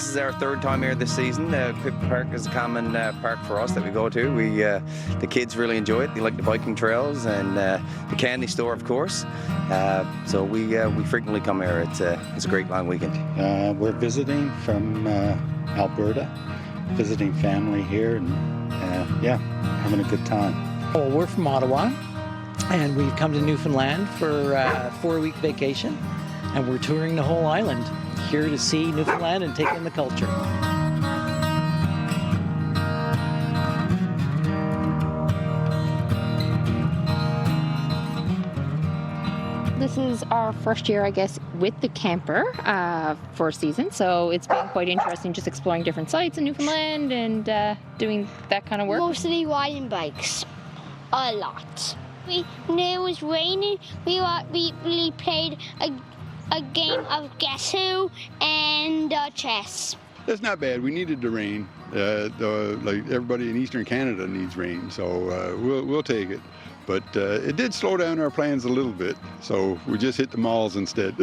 This is our third time here this season. Pip Park is a common park for us that we go to. The kids really enjoy it. They like the biking trails and the candy store, of course. So we frequently come here. It's a great long weekend. We're visiting from Alberta, visiting family here, and having a good time. Well, we're from Ottawa, and we've come to Newfoundland for a 4-week vacation, and we're touring the whole island, here to see Newfoundland and take in the culture. This is our first year, I guess, with the camper for a season, so it's been quite interesting just exploring different sites in Newfoundland and doing that kind of work. Mostly riding bikes, a lot. When it was raining, we played a game of Guess Who and chess. It's not bad. We needed the rain. Like everybody in Eastern Canada needs rain, so we'll take it. But it did slow down our plans a little bit, so we just hit the malls instead.